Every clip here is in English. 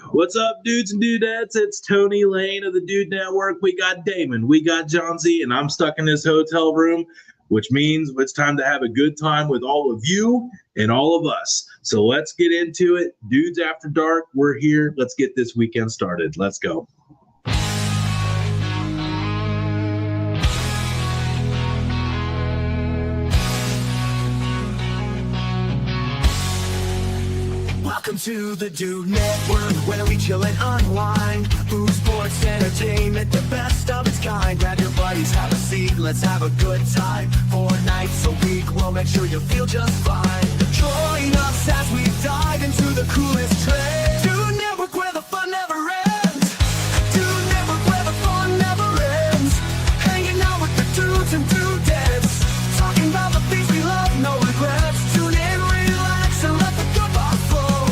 What's up, dudes and dudettes? It's Tony Lane of the Dude Network. We got Damon, we got John Z, and I'm stuck in this hotel room, which means it's time to have a good time with all of you and all of us. So let's get into it. Dudes After Dark, we're here. Let's get this weekend started. Let's go. Welcome to the Dude Network, where we chill and unwind. Food, sports, entertainment, the best of its kind. Grab your buddies, have a seat, let's have a good time. 4 nights a week, we'll make sure you feel just fine. Join us as we dive into the coolest trends. Dude Network, where the fun never ends. Dude Network, where the fun never ends. Hanging out with the dudes and dudettes, talking about the things we love, no regrets. Tune in, relax, and let the good vibe flow.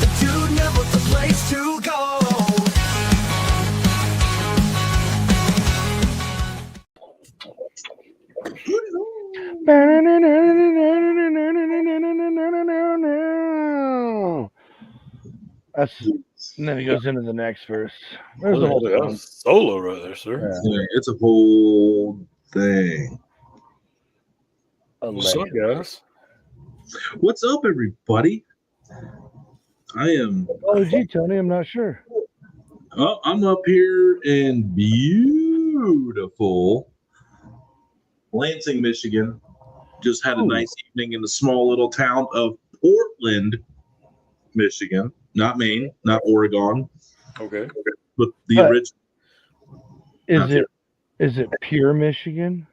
The Dude Network, the place to go. That's, and then he goes into the next verse. There's the whole That song. was solo right there, sir. Yeah, it's a whole thing. What's up, guys? What's up, everybody? I am. Oh, gee, Tony, I'm not sure. Oh, I'm up here in beautiful Lansing, Michigan. Just had a nice evening in the small little town of Portland, Michigan. Not Maine, not Oregon, Okay. but the But- original. Is it pure Michigan?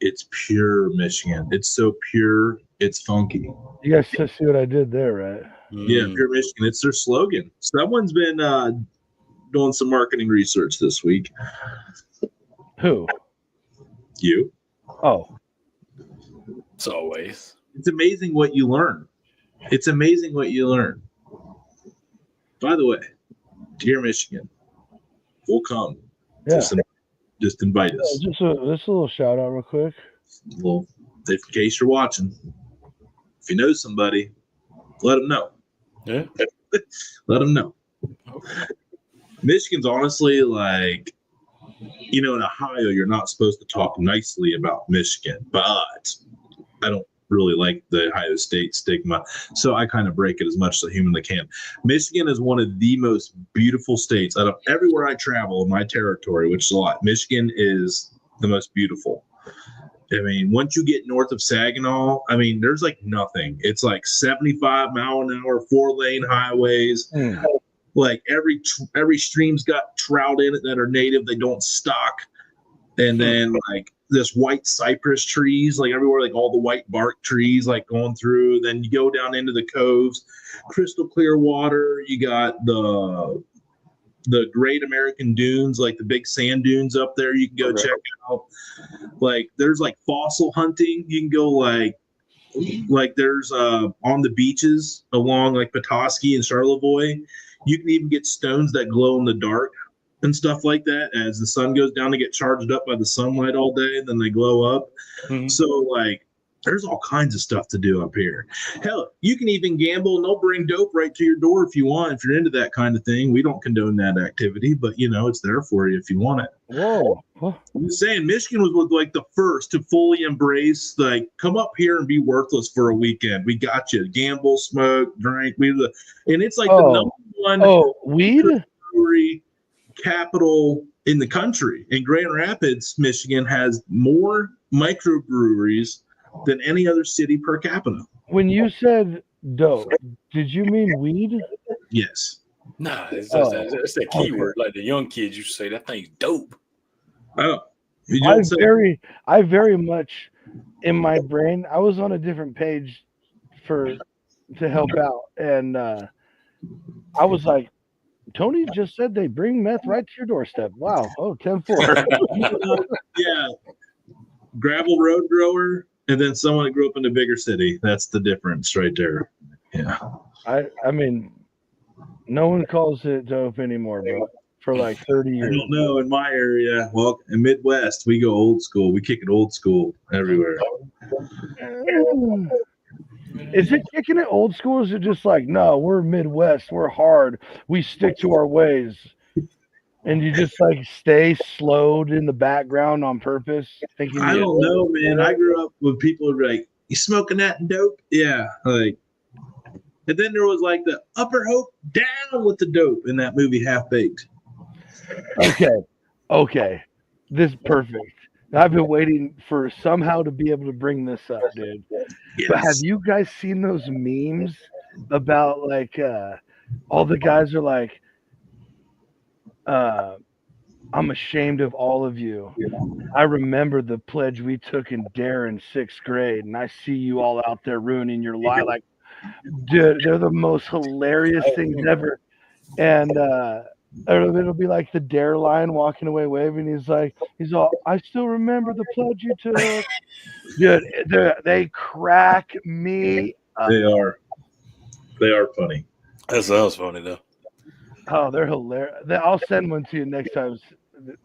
It's pure Michigan. It's so pure, it's funky. You guys see what I did there, right? Yeah, pure Michigan. It's their slogan. Someone's been doing some marketing research this week. Who? You. Oh, It's always. It's amazing what you learn. It's amazing what you learn. By the way, dear Michigan, we'll come. yeah. Just invite us. Just a little shout out real quick. Well, in case you're watching, if you know somebody, let them know. Yeah. Let them know. Michigan's honestly like, in Ohio, you're not supposed to talk nicely about Michigan, but I don't really like the Ohio State stigma, so I kind of break it as much as I humanly can. Michigan is one of the most beautiful states out of everywhere I travel in my territory, which is a lot. Michigan is the most beautiful. I mean, once you get north of Saginaw, I mean, there's like nothing. It's like 75 mile an hour, 4-lane highways. Like every stream's got trout in it that are native. They don't stock. And then like this white cypress trees, like everywhere, like all the white bark trees, like going through. Then you go down into the coves, crystal clear water. You got the Great American Dunes, like the big sand dunes up there. You can go check out. Like there's like fossil hunting. You can go like there's on the beaches along like Petoskey and Charlevoix. You can even get stones that glow in the dark and stuff like that as the sun goes down. They get charged up by the sunlight all day, and then they glow up. Mhm. So like there's all kinds of stuff to do up here. Hell, you can even gamble and they'll bring dope right to your door if you want. If you're into that kind of thing, we don't condone that activity, but it's there for you if you want it. Whoa. I'm just saying, Michigan was like the first to fully embrace, like, come up here and be worthless for a weekend. We got you. Gamble, smoke, drink. And it's like the number one Weed? brewery capital in the country. And Grand Rapids, Michigan, has more microbreweries than any other city per capita. When you said dope, did you mean weed? Yes. Nah, it's that keyword. Like the young kids used to say, that thing's dope. Oh. I very much in my brain, I was on a different page to help out, and I was like, Tony just said they bring meth right to your doorstep. Wow. Oh, 10-4. Yeah. Gravel road grower, and then someone that grew up in a bigger city. That's the difference right there. Yeah. I mean, no one calls it dope anymore, bro. For like 30 I years. don't know. In my area, well, in Midwest, we go old school. We kick it old school everywhere. Is it kicking it old school? Or is it just like, no, we're Midwest, we're hard, we stick to our ways, and you just like stay slowed in the background on purpose, thinking I don't know, man. I grew up with people who were like, "You smoking that dope?" Yeah, like. And then there was like the upper hope down with the dope in that movie Half Baked. Okay, this is perfect. I've been waiting for somehow to be able to bring this up, dude. Yes. But have you guys seen those memes about like all the guys are like, I'm ashamed of all of you. I remember the pledge we took in Dare in 6th grade, and I see you all out there ruining your life. Like, dude, they're the most hilarious things ever. And it'll be like the Dare line walking away waving. He's all, I still remember the pledge you took. Dude, they crack me up. They are funny. That sounds funny though. Oh, they're hilarious. I'll send one to you next time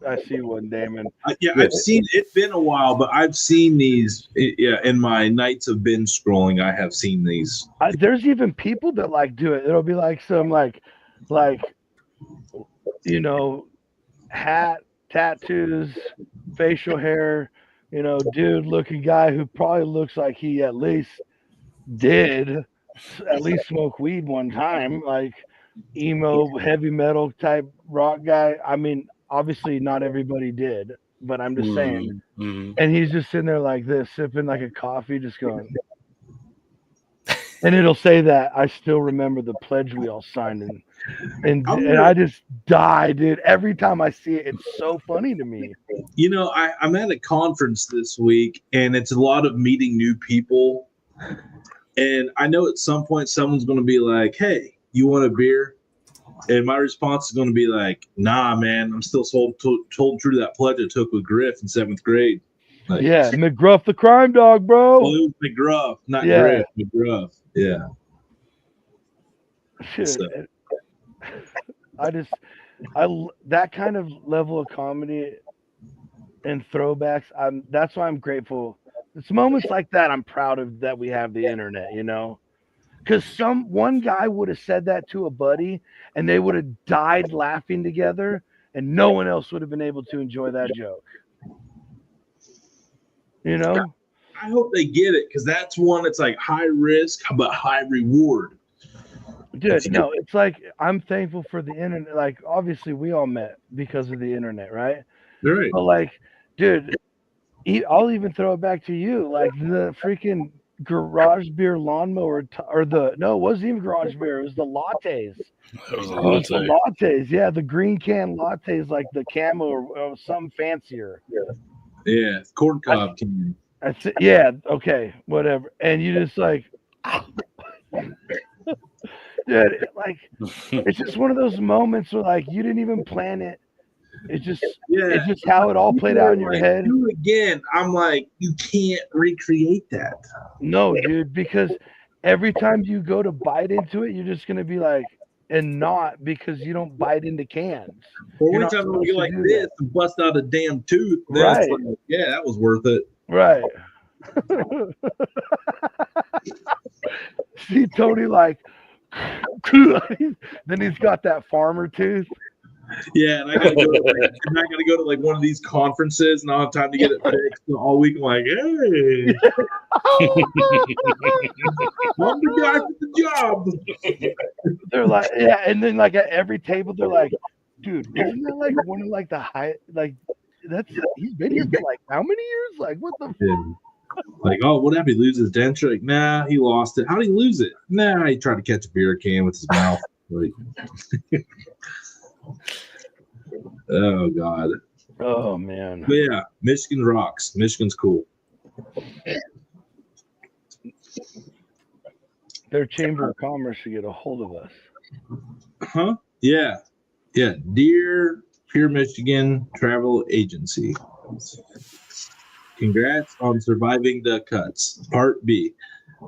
I see one, Damon. I've seen it's been a while, but I've seen these. Yeah, in my nights of binge scrolling, I have seen these. There's even people that like do it. It'll be like some like you know, hat, tattoos, facial hair, you know, dude looking guy who probably looks like he at least smoke weed one time, like emo heavy metal type rock guy. I mean, obviously not everybody did, but I'm just saying. And he's just sitting there like this, sipping like a coffee, just going. And it'll say that I still remember the pledge we all signed, and I just die, dude. Every time I see it, it's so funny to me. You know, I'm at a conference this week, and it's a lot of meeting new people. And I know at some point someone's going to be like, "Hey, you want a beer?" And my response is going to be like, "Nah, man, I'm still told true to that pledge I took with Griff in 7th grade." Like, yeah, McGruff the crime dog, bro. Well, it was McGruff, not Griff. McGruff. Yeah. Shit. So. That kind of level of comedy and throwbacks. That's why I'm grateful. It's moments like that I'm proud of that we have the internet, you know, because one guy would have said that to a buddy and they would have died laughing together, and no one else would have been able to enjoy that joke. You know. I hope they get it, because that's one that's like high risk but high reward. Dude, no, it's like I'm thankful for the internet. Like, obviously, we all met because of the internet, right? Right. But like, dude, I'll even throw it back to you. Like the freaking garage beer lawnmower, it wasn't even garage beer. It was the lattes. It was the lattes. Yeah, the green can lattes, like the camo or something fancier. Yeah, corn cob can. That's it. Yeah, okay, whatever. And you just like, dude, like, it's just one of those moments where like you didn't even plan it. It's just how it all played out in your head. Do again. I'm like, you can't recreate that. No, dude, because every time you go to bite into it, you're just gonna be like, and not because you don't bite into cans. Well, every time you like this and bust out a damn tooth, right? Like, yeah, that was worth it. Right. See Tony like, then he's got that farmer tooth. Yeah, and I gotta go to like one of these conferences, and I'll have time to get it fixed all week. I'm like, hey, I'm the guy for the job. They're like, yeah, and then like at every table, they're like, dude, isn't that like one of like the high, like he's been here for like how many years? Like what the? Like, oh, what happened? He lose his denture? Like, nah, he lost it. How did he lose it? Nah, he tried to catch a beer can with his mouth. Like, oh God. Oh man. But yeah, Michigan rocks. Michigan's cool. Their Chamber of Commerce should get a hold of us. Huh? Yeah. Yeah. Dear Pure Michigan Travel Agency. Congrats on surviving the cuts. Part B.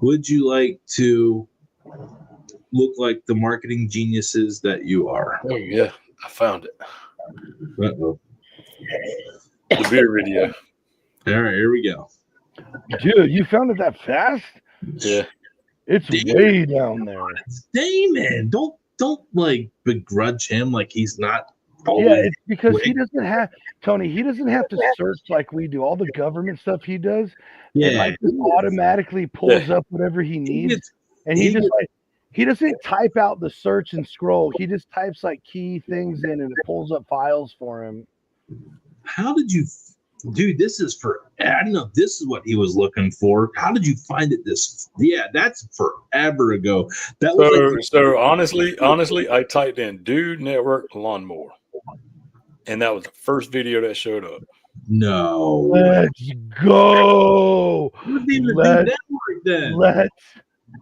Would you like to look like the marketing geniuses that you are? Oh, yeah. I found it. Uh-oh. The beer video. All right, here we go. Dude, you found it that fast? Yeah. It's way down there. It's Damon. Don't like begrudge him like he's not. Yeah, it's because he doesn't have Tony. He doesn't have to search like we do. All the government stuff he does, it like just automatically pulls up whatever he needs, and he just like he doesn't type out the search and scroll. He just types like key things in, and it pulls up files for him. How did you, dude? This is for. I don't know. This is what he was looking for. How did you find it? Yeah, that's forever ago. That was so honestly, I typed in "Dude Network Lawnmower." And that was the first video that showed up. No. Let's go. Let's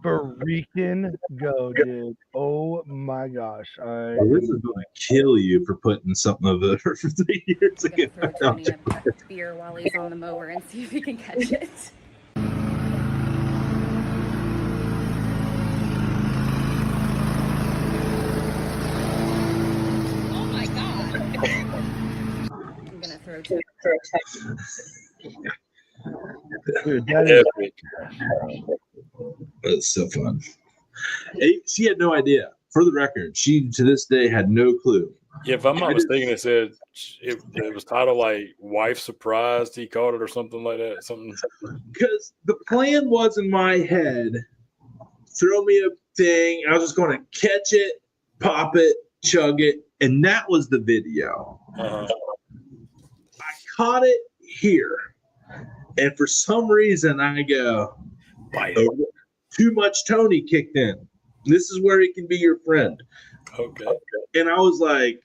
freaking go, dude. Oh my gosh. This is going to kill you for putting something of it for 3 years ago. Throw Tony a beer while he's on the mower and see if he can catch it. I'm gonna throw two. Dude, that is so fun. She had no idea. For the record, she to this day had no clue. Yeah, if I'm not mistaken, it said it was titled like "Wife Surprised." He called it or something like that. Something because the plan was in my head. Throw me a thing. I was just going to catch it, pop it, chug it, and that was the video. I caught it here, and for some reason I go, oh, too much Tony kicked in. This is where he can be your friend. Okay. And I was like,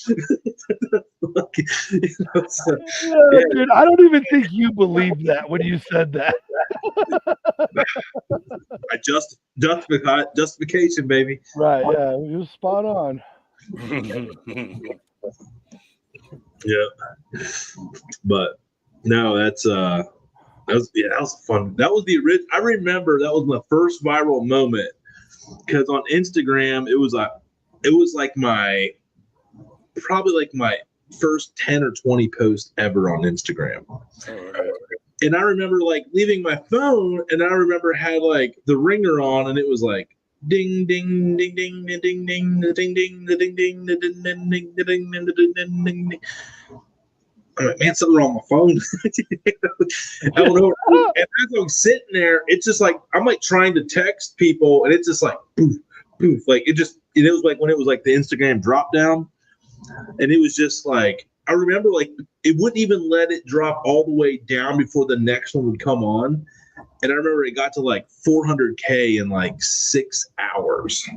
dude, I don't even think you believed that when you said that. Justification, baby. Right, yeah, you was spot on. Yeah. But no, that was fun. That was the original. I remember that was my first viral moment because on Instagram it was like my first 10 or 20 posts ever on Instagram. And I remember like leaving my phone, and I remember had like the ringer on, and it was like ding ding ding ding ding ding ding ding ding ding ding ding ding ding ding ding. I'm like, man, something wrong with my phone. I went over, and as I'm sitting there, it's just like I'm like trying to text people, and it's just like poof, poof, like it was like when it was like the Instagram drop down, and it was just like I remember like it wouldn't even let it drop all the way down before the next one would come on, and I remember it got to like 400K in like 6 hours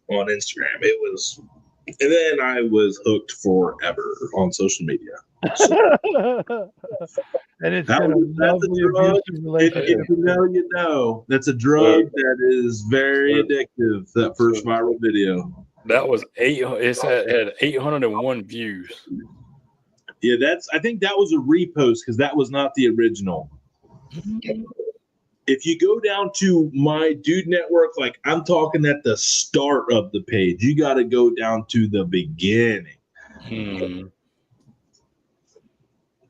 on Instagram. It was, and then I was hooked forever on social media. And it's been a lovely abusive relationship. If you know, you know. That's a drug that is very addictive. That first viral video. That was it had 801 views. Yeah, I think that was a repost because that was not the original. If you go down to my Dude Network, like I'm talking at the start of the page, you got to go down to the beginning.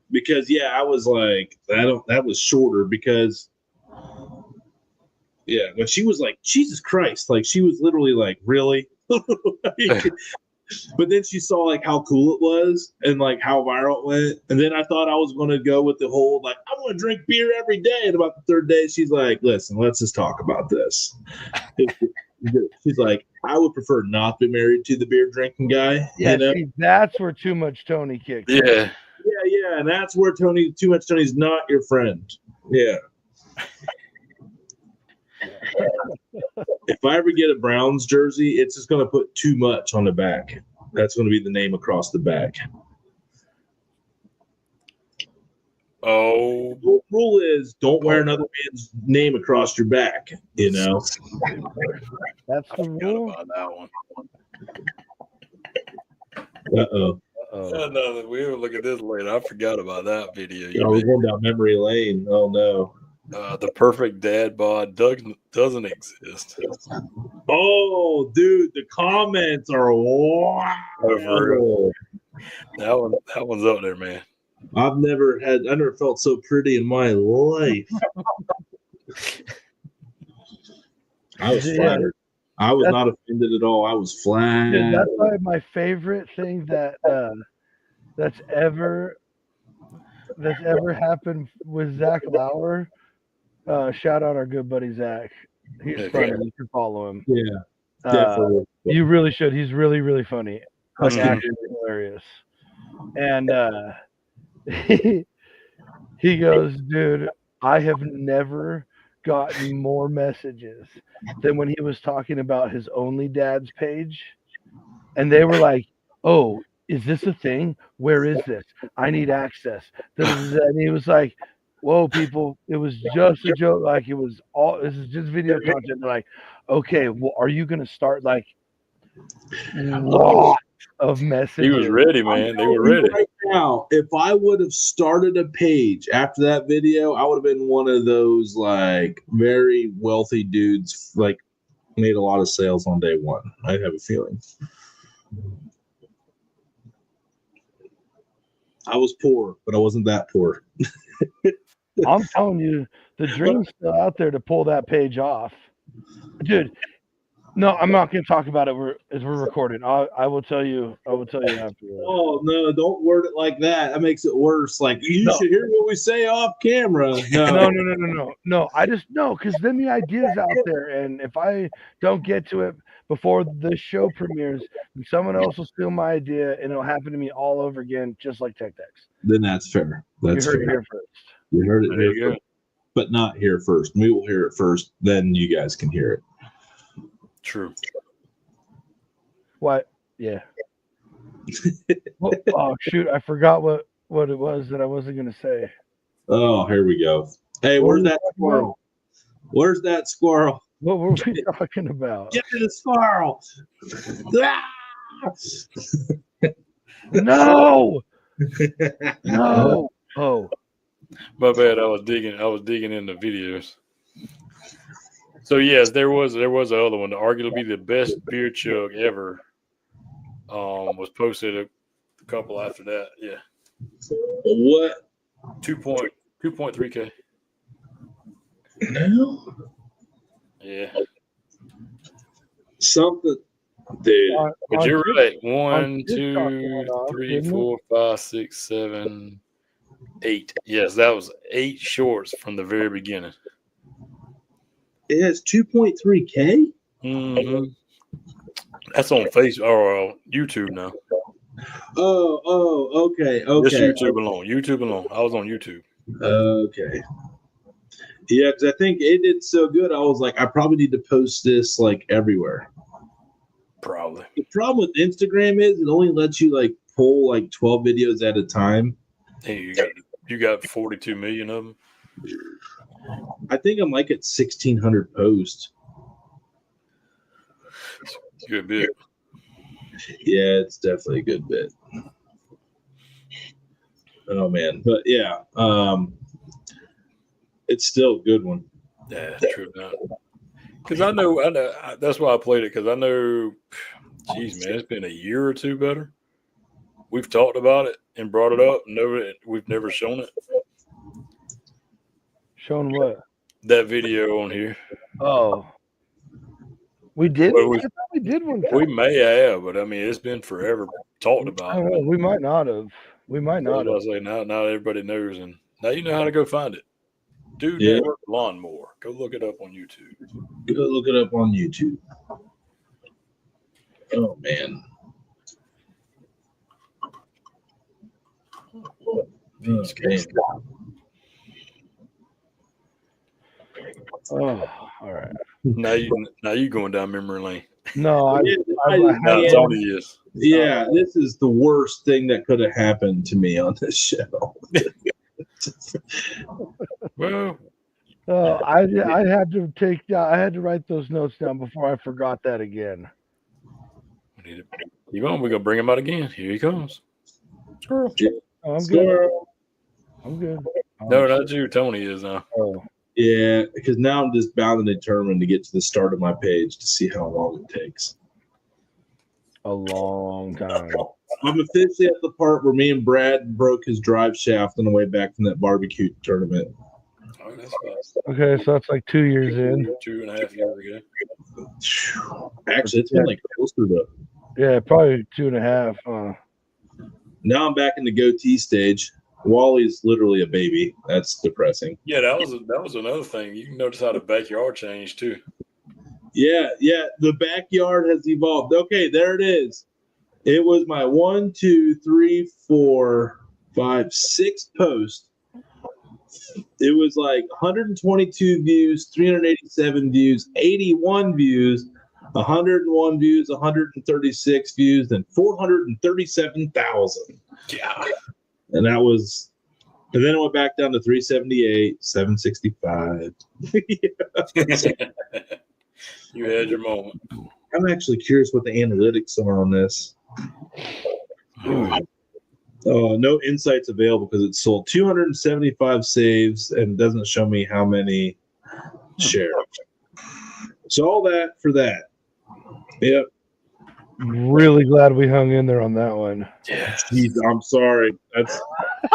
Because I was like, that was shorter because when she was like, Jesus Christ, like she was literally like, really? But then she saw like how cool it was and like how viral it went. And then I thought I was going to go with the whole, like, I want to drink beer every day. And about the third day, she's like, listen, let's just talk about this. She's like, I would prefer not to be married to the beer drinking guy. Yeah, you know? See, that's where too much Tony kicked. Yeah. And that's where too much Tony's not your friend. Yeah. If I ever get a Browns jersey, it's just going to put too much on the back. That's going to be the name across the back. Oh, the rule is don't wear another man's name across your back. You know, that's the rule. About that one. Uh-oh. No, we will look at this later. I forgot about that video. We're going down memory lane. Oh no. The perfect dad bod doesn't exist. Oh, dude, the comments are wow. That one's up there, man. I never felt so pretty in my life. I was Yeah. flattered. I was not offended at all. I was flattered. Dude, that's probably my favorite thing that's ever happened with Zach Lauer. Shout out our good buddy Zach. He's Yeah, funny. yeah. You can follow him. Yeah, definitely. You really should. He's really, really funny. Like Mhm. actually hilarious. And he goes, dude, I have never gotten more messages than when he was talking about his Only Dads page. And they were like, oh, is this a thing? Where is this? I need access. And he was like, whoa, people, it was just a joke. Like, this is just video content. They're like, okay, well, are you going to start like lots of messages? He was ready, man. They were ready. Right now, if I would have started a page after that video, I would have been one of those like very wealthy dudes, like made a lot of sales on day one. I have a feeling. I was poor, but I wasn't that poor. I'm telling you, the dream's still out there to pull that page off, dude. No, I'm not going to talk about it as we're recording. I will tell you. I will tell you afterwards. Oh no! Don't word it like that. That makes it worse. Like you should hear what we say off camera. No. I just because then the idea's out there, and if I don't get to it before the show premieres, then someone else will steal my idea, and it'll happen to me all over again, just like Tech Decks. Then that's fair. That's you heard fair. it here first. You heard it There here you go. first, but not here first. We will hear it first, then you guys can hear it. True. What? Yeah. Oh shoot! I forgot what it was that I wasn't going to say. Oh, here we go. Hey, where's that squirrel? Where's that squirrel? What were we talking about? Get to the squirrel! Ah! No! No! Oh, My bad. I was digging in the videos. So yes, there was the other one. Arguably the best beer chug ever. Was posted a couple after that. Yeah. What? 2.3K. No. Yeah. Something, dude. But you're right. on 1, TikTok 2, went off, 3, didn't it? 4, 5, 6, 7, 8. Yes, that was 8 shorts from the very beginning. It has 2.3K. Mm-hmm. That's on Facebook or YouTube now. Oh, okay. Just YouTube alone. YouTube alone. I was on YouTube. Okay. Yeah, because I think it did so good. I was like, I probably need to post this like everywhere. Probably. The problem with Instagram is it only lets you like pull like 12 videos at a time. Hey, you got 42 million of them. I think I'm like at 1,600 posts. Good bit. Yeah, it's definitely a good bit. Oh man, but yeah, it's still a good one. Yeah, true. Because I know that's why I played it. Because I know, geez, man, it's been a year or two better. We've talked about it and brought it up. We've never shown it. shown what? That video on here. Oh, we did. Well, I thought we did one. We may have, but I mean, it's been forever talked I about. don't know. We might not have. We might not I have. was like, now everybody knows, and now you know how to go find it. Dude, Yeah. Network Lawnmower. Go look it up on YouTube. Go look it up on YouTube. Oh man. Okay. Oh, all right. Now you going down memory lane. No, Yeah, Now yeah. Tony is. Yeah, this is the worst thing that could have happened to me on this show. Well, I had to I had to write those notes down before I forgot that again. we're gonna bring him out again. Here he comes. Squirrel. Oh, I'm good. Squirrel. I'm good. No, not you. Tony is now. Oh, Yeah, because now I'm just bound and determined to get to the start of my page to see how long it takes. a long time. I'm officially at the part where me and Brad broke his drive shaft on the way back from that barbecue tournament. All right, that's fast. Okay, so that's like 2 years in. 2.5 years ago. Actually, it's been like closer to. Yeah, probably 2.5. Now I'm back in the goatee stage. Wally's literally a baby. That's depressing. Yeah, that was another thing. You can notice how the backyard changed too. Yeah. The backyard has evolved. Okay, there it is. It was my 1, 2, 3, 4, 5, 6 posts. It was like 122 views, 387 views, 81 views, 101 views, 136 views, and 437,000. Yeah. And that was, and then it went back down to 378, 765. You had your moment. I'm actually curious what the analytics are on this. No insights available because it's sold 275 saves and doesn't show me how many shares. So all that for that. Yep. Really glad we hung in there on that one. Yeah. Jeez, I'm sorry. That's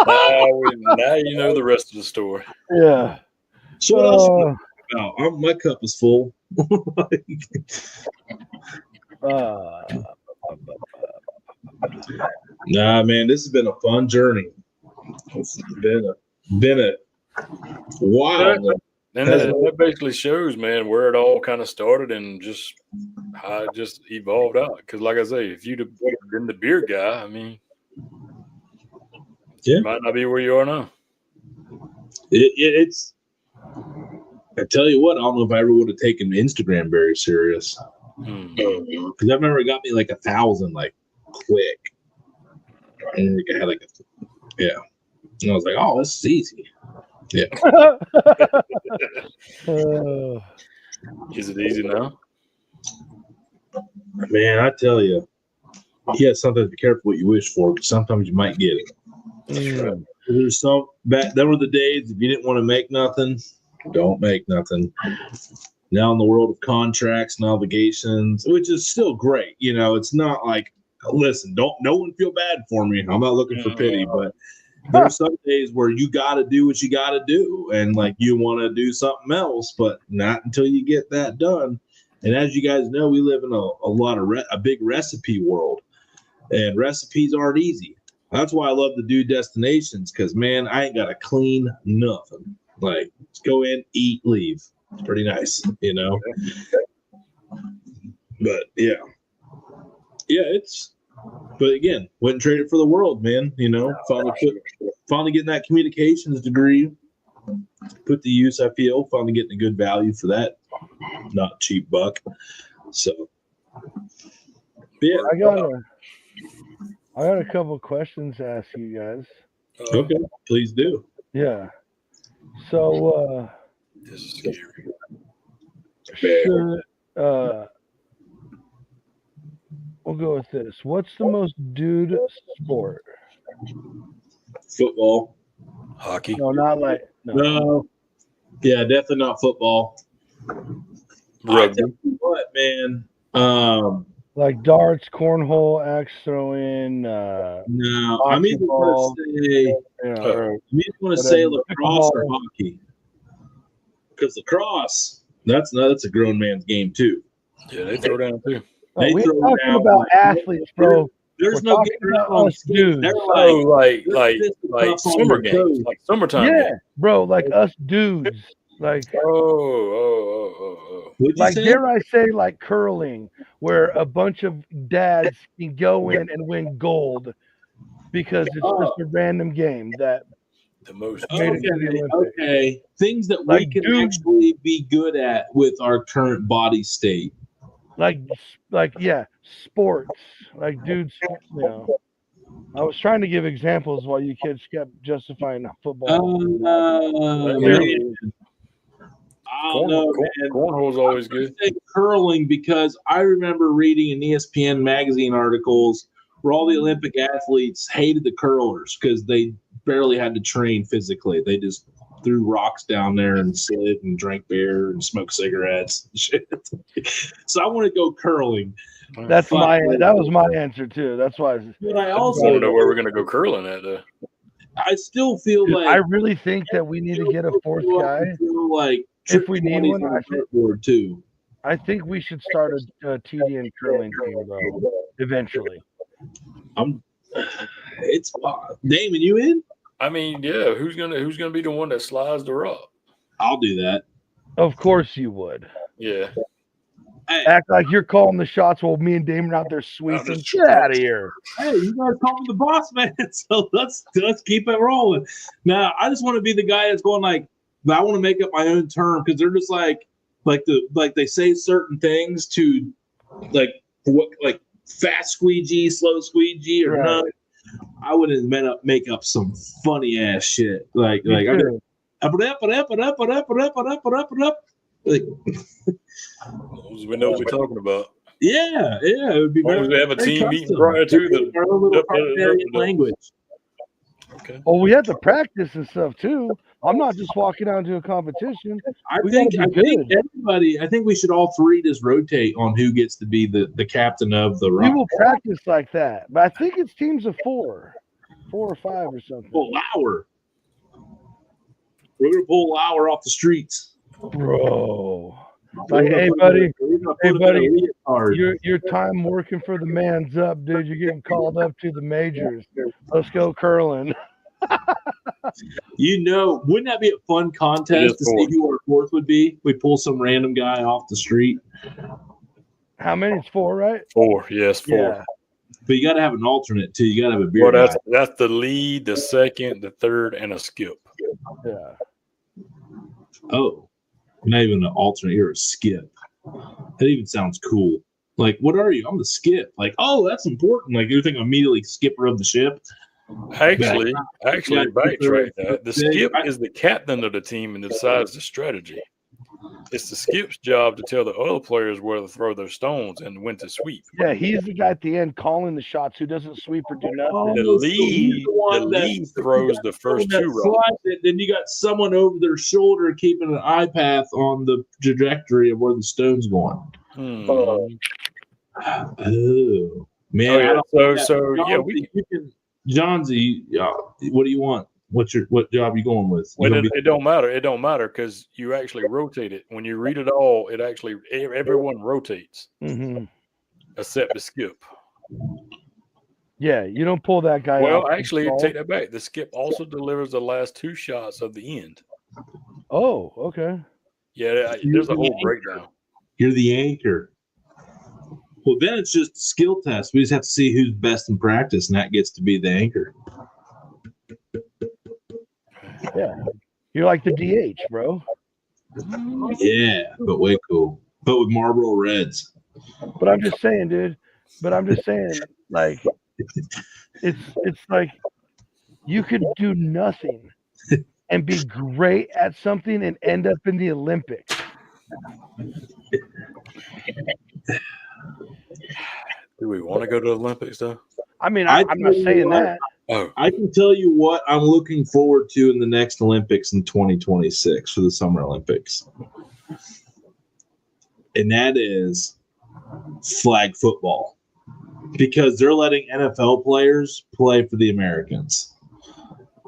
Now you know the rest of the story. Yeah. so what else you talking about? My cup is full. Nah, man, this has been a fun journey. It's been a wild. And that basically shows, man, where it all kind of started and just how it just evolved out. Because, like I say, if you'd have been the beer guy, I mean, Yeah. you might not be where you are now. It's. I tell you what, I don't know if I ever would have taken Instagram very serious. Because I remember it got me like 1,000, like quick. And I had like and I was like, oh, this is easy. Yeah. Is it easy now? Man, I tell you, sometimes be careful what you wish for, because sometimes you might get it. There's some back. There were the days if you didn't want to make nothing, don't make nothing. Now in the world of contracts and obligations, which is still great, it's not like, listen, no one feel bad for me. I'm not looking for pity, but there's some days where you got to do what you got to do, and like you want to do something else, but not until you get that done. And as you guys know, we live in a big recipe world, and recipes aren't easy. That's why I love the Dude Destinations, because man, I ain't got to clean nothing. Like, just go in, eat, leave. It's pretty nice, But but again, wouldn't trade it for the world, man. Finally getting that communications degree put to use. I feel finally getting a good value for that, not cheap buck. So, yeah, I got a couple questions to ask you guys. Okay, please do. Yeah. So, This is scary. we'll go with this. What's the most dude sport? Football. Hockey. No, not like No. Yeah, definitely not football. I tell you what, man. like darts, cornhole, axe throwing. No, I'm either going to say lacrosse or hockey, because lacrosse that's a grown man's game too. Yeah, they throw down too. They we're throw talking down, about like, athletes, bro. There's We're no talking getting about around us dudes. They're like like summer games, like summertime Yeah, games. bro, like us dudes. Like, Oh. What'd you like say? dare I say, like curling, where a bunch of dads can go in and win gold because it's just a random game that The most. made it to the Olympics. Okay. Things that Like, we can dude. actually be good at with our current body state. Like yeah, sports. Like dudes, I was trying to give examples while you kids kept justifying football. I don't know, man. Cornhole's always I'm gonna good. say curling, because I remember reading in ESPN magazine articles where all the Olympic athletes hated the curlers because they barely had to train physically. They just threw rocks down there and slid and drank beer and smoked cigarettes and shit. So I want to go curling. That was my answer too. That's why. But I I also don't know where we're gonna go curling at though. I still feel Dude, like I really think that we need to get a fourth guy. Like If we need one, on the board too. I think we should start a TDN curling team though. Eventually. It's Damon, you in? I mean, yeah. Who's gonna be the one that slides the rock? I'll do that. Of course you would. Yeah. Hey, Act like you're calling the shots while me and Damon are out there sweeping. Get out of here. hey, you guys call me the boss man, so let's keep it rolling. Now, I just want to be the guy that's going like, I want to make up my own term because they're just like they say certain things to like fast squeegee, slow squeegee, or not. I would make up some funny ass shit like up. Like, we know what we're talking about. Yeah, it would be very. We have a team meeting prior to the language. Okay. Oh, we have to practice and stuff too. I'm not just walking out into a competition. I think everybody. I think we should all three just rotate on who gets to be the captain of the rock. We will practice like that, but I think it's teams of 4 or 5 or something. Well, Lauer. We're gonna pull Lauer off the streets. Bro, like, hey buddy, your time working for the man's up, dude. You're getting called up to the majors. Let's go curling. Wouldn't that be a fun contest to see who our fourth would be? We pull some random guy off the street. How many? It's 4, right? 4, yes, 4. Yeah. But you got to have an alternate too. You got to have a beer. Well, that's the lead, the second, the third, and a skip. Yeah. Oh. Not even an alternate, you're a skip. That even sounds cool. Like, what are you? I'm the skip. Like, oh, that's important. Like, you think immediately skipper of the ship? Actually, backtrack that. The skip is the captain of the team and decides the strategy. It's the skip's job to tell the other players where to throw their stones and when to sweep. Yeah, he's the guy at the end calling the shots who doesn't sweep or do nothing. The lead throws the first 2 rocks. Then you got someone over their shoulder keeping an eye path on the trajectory of where the stone's going. Oh, man. Johnsy, what do you want? What job you going with? It don't matter. It don't matter because you actually rotate it. When you read it all, it actually everyone rotates, except the skip. Yeah, you don't pull that guy. Well, actually, take that back. The skip also delivers the last 2 shots of the end. Oh, okay. Yeah, there's a whole breakdown. You're the anchor. Well, then it's just a skill test. We just have to see who's best in practice, and that gets to be the anchor. Yeah, you're like the DH, bro. Yeah, but way cool. But with Marlboro Reds. But I'm just saying, dude. Like, it's like you could do nothing and be great at something and end up in the Olympics. Do we want to go to the Olympics, though? I mean, I'm not saying that. Oh. I can tell you what I'm looking forward to in the next Olympics in 2026 for the Summer Olympics. And that is flag football. Because they're letting NFL players play for the Americans.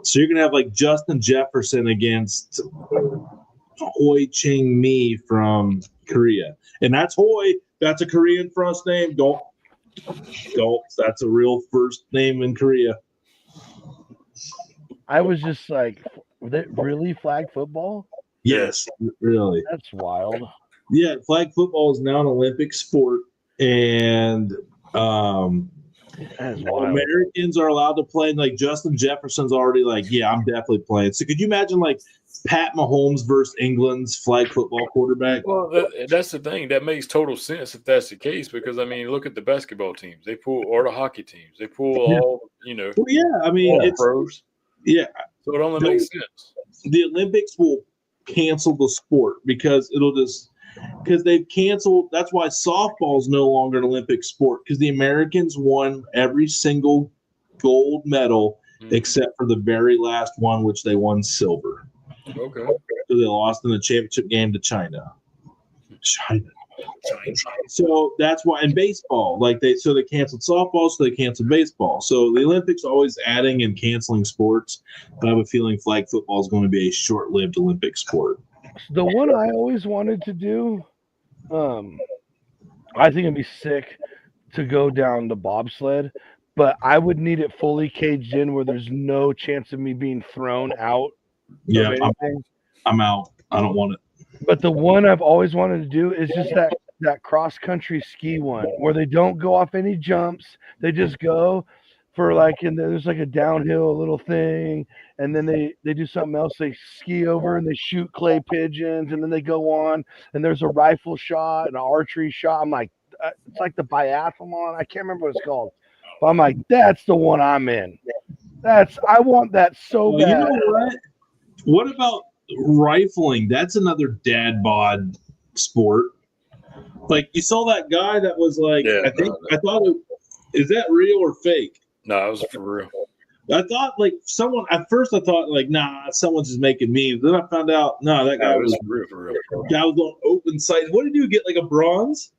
So you're going to have like Justin Jefferson against Hoi Ching Mi from Korea. And that's Hoi. That's a Korean first name. Don't. That's a real first name in Korea. I was just like, really flag football? Yes, really. That's wild. Yeah, flag football is now an Olympic sport, and Americans are allowed to play. And like Justin Jefferson's already like, yeah, I'm definitely playing. So could you imagine like Pat Mahomes versus England's flag football quarterback? Well, that's the thing. That makes total sense if that's the case. Because I mean, look at the basketball teams. They pull, or the hockey teams. They pull all, Well, yeah, I mean, it's pros. Yeah, so it only makes sense. The Olympics will cancel the sport because they've canceled. That's why softball is no longer an Olympic sport because the Americans won every single gold medal except for the very last one, which they won silver. Okay. So they lost in the championship game to China. So that's why in baseball, like they canceled softball, so they canceled baseball. So the Olympics are always adding and canceling sports. But I have a feeling flag football is going to be a short-lived Olympic sport. The one I always wanted to do, I think it'd be sick to go down the bobsled, but I would need it fully caged in where there's no chance of me being thrown out. Yeah, of anything. I'm out. I don't want it. But the one I've always wanted to do is just that cross country ski one where they don't go off any jumps. They just go for and there's like a downhill little thing, and then they do something else. They ski over and they shoot clay pigeons, and then they go on and there's a rifle shot and an archery shot. I'm like, it's like the biathlon. I can't remember what it's called, but I'm like, that's the one I'm in. I want that so bad. You know what? What about rifling? That's another dad bod sport. Like you saw that guy that was like, I thought is that real or fake? No, it was for real. I thought at first I thought nah, someone's just making memes. Then I found out that guy was for real. Guy was on open sight. What did you get? Like a bronze?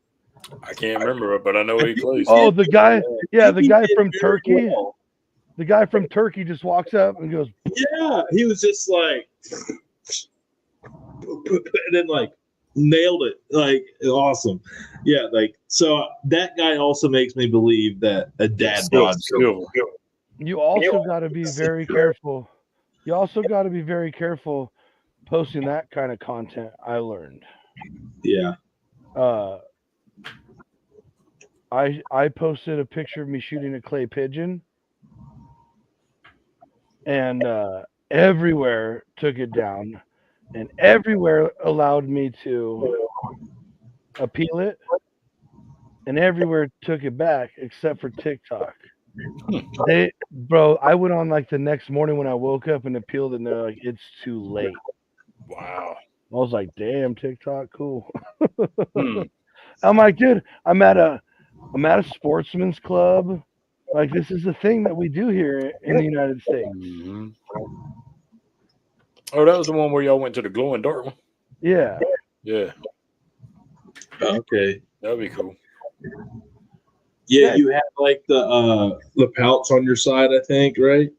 I can't remember, but I know he plays. Oh, the guy from Turkey. Well. The guy from Turkey just walks up and goes, yeah, he was just like, and then nailed it. Awesome. Yeah. So that guy also makes me believe that a dad bod. You also got to be very careful. You also got to be very careful posting that kind of content. I learned. Yeah. I posted a picture of me shooting a clay pigeon, and everywhere took it down, and everywhere allowed me to appeal it, and everywhere took it back except for TikTok. I went on the next morning when I woke up and appealed, and they're like, it's too late. Wow. I was like, damn, TikTok, cool. I'm like, dude, I'm at a sportsman's club. This is the thing that we do here in the United States. Mm-hmm. Oh, that was the one where y'all went to the glow in dark one? Yeah. Yeah. Okay. That'd be cool. Yeah, you have the pouch on your side, I think, right?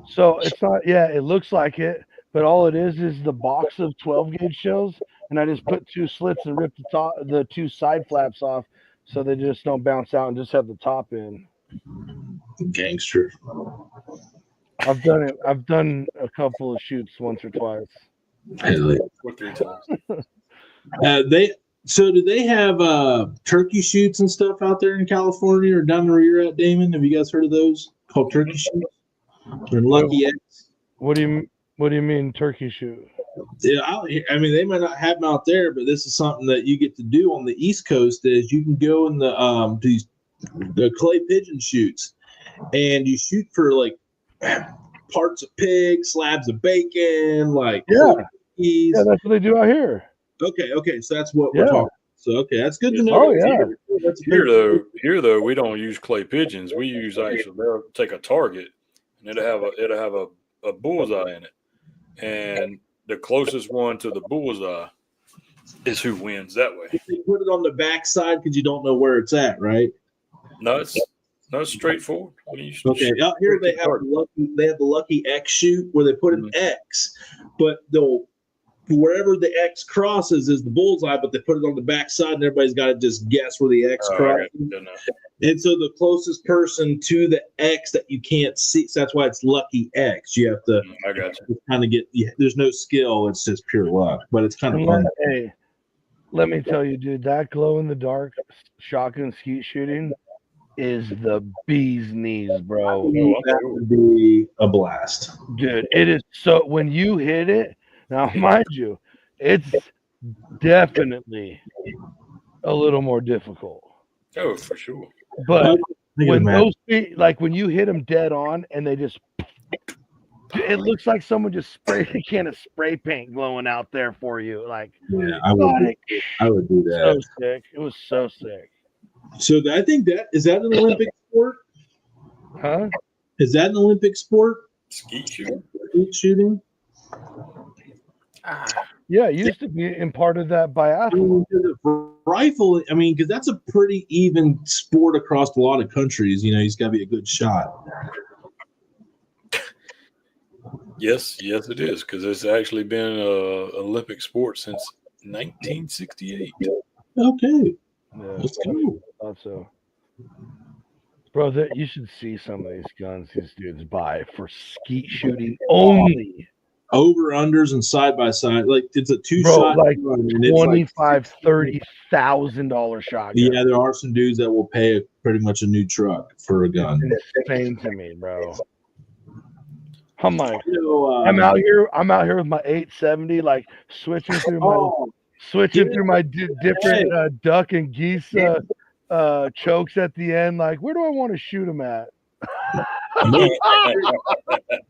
So it's not, it looks like it, but all it is the box of 12 gauge shells, and I just put 2 slits and rip the 2 side flaps off so they just don't bounce out and just have the top in. Gangster. I've done it. I've done a couple of shoots once or twice. Or 3 times. Do they have turkey shoots and stuff out there in California or down where you're at, Damon? Have you guys heard of those called turkey shoots? Or Lucky X? What do you mean turkey shoot? Yeah, I mean they might not have them out there, but this is something that you get to do on the East Coast. Is you can go in the clay pigeon shoots, and you shoot for parts of pig, slabs of bacon, cookies. Yeah, that's what they do out here. Okay, so that's what we're talking. So that's good to know. Oh yeah. Here though, we don't use clay pigeons. We use they'll take a target and it'll have a bullseye in it, and the closest one to the bullseye is who wins that way. They put it on the back side because you don't know where it's at, right? No, it's straightforward. Okay, out here they have the Lucky X shoot where they put an X, but wherever the X crosses is the bullseye, but they put it on the back side, and everybody's got to just guess where the X crosses. And so the closest person to the X that you can't see, so that's why it's Lucky X. You have to kind of get. There's no skill; it's just pure luck. But it's kind of fun. Hey, let me tell you, dude, that glow in the dark shotgun skeet shooting is the bee's knees, bro. That would be a blast, dude. It is so when you hit it. Now, mind you, it's definitely a little more difficult. Oh, for sure. But when those feet, when you hit them dead on and they just, it looks like someone just sprayed a can of spray paint glowing out there for you. I would do that. So sick. It was so sick. So I think is that an Olympic sport? Huh? Is that an Olympic sport? Skeet shooting. Skeet shooting? Yeah, it used to be in part of that biathlon. Rifle, I mean, because that's a pretty even sport across a lot of countries. You know, he's got to be a good shot. Yes, it is, because it's actually been an Olympic sport since 1968. Okay, Yeah, let's go. I thought so. Bro, you should see some of these guns these dudes buy for skeet shooting only. Over unders and side by side, like it's a two Bro, shot, like and it's like $25,000-$30,000 shotgun. yeah, there are some dudes that will pay pretty much a new truck for a gun. It's insane to me, bro. I'm like, You know, I'm out here with my 870, like switching through my different duck and geese chokes at the end. Like, where do I want to shoot them at? the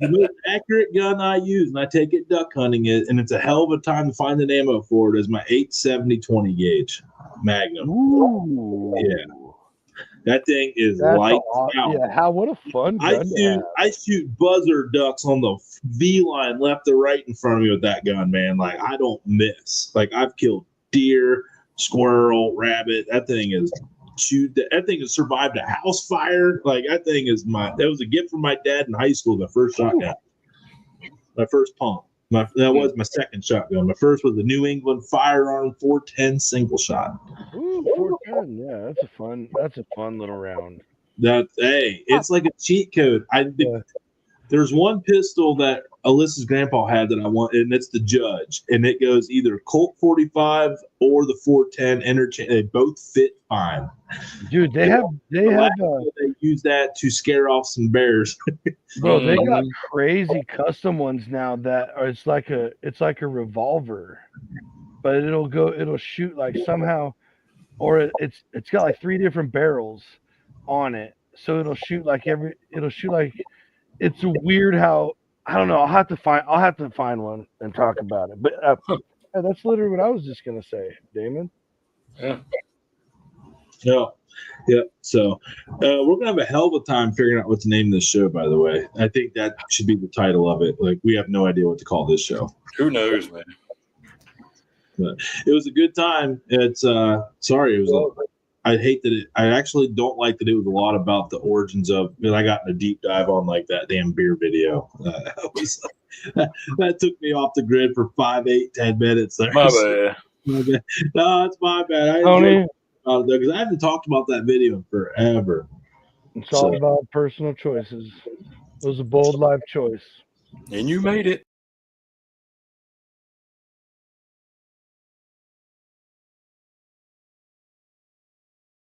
most accurate gun I use, and I take it duck hunting, and it's a hell of a time to find an ammo for it, is my 870 20 gauge Magnum. Ooh. Yeah. That thing is lights out. Yeah, what a fun gun to have. I shoot buzzer ducks on the V line left to right in front of me with that gun, man. Like, I don't miss. Like, I've killed deer, squirrel, rabbit. That thing has survived a house fire. Like, that thing is that was a gift from my dad in high school, the first shotgun. My first pump. That was my second shotgun. My first was the New England Firearm 410 single shot. Ooh, 410. Yeah, that's a fun little round. It's like a cheat code. There's one pistol that Alyssa's grandpa had that I want, and it's the Judge, and it goes either Colt 45 or the 410 interchange. They both fit fine. Dude, they use that to scare off some bears. Bro, they got crazy custom ones now that are it's like a revolver, but it'll shoot like somehow, or it's got like 3 different barrels on it, so it'll shoot like it's weird how, I don't know. I'll have to find one and talk about it. But yeah, that's literally what I was just gonna say, Damon. Yeah. Yeah. So we're gonna have a hell of a time figuring out what to name this show. By the way, I think that should be the title of it. Like, we have no idea what to call this show. Who knows, man? But it was a good time. It's sorry, it was. I hate that I actually don't like that it was a lot about the origins of. I got in a deep dive on like that damn beer video. That took me off the grid for 5, 8, 10 minutes. There. My bad. No, it's my bad. Tony, because I haven't talked about that video in forever. it's all about personal choices. It was a bold life choice. And you made it.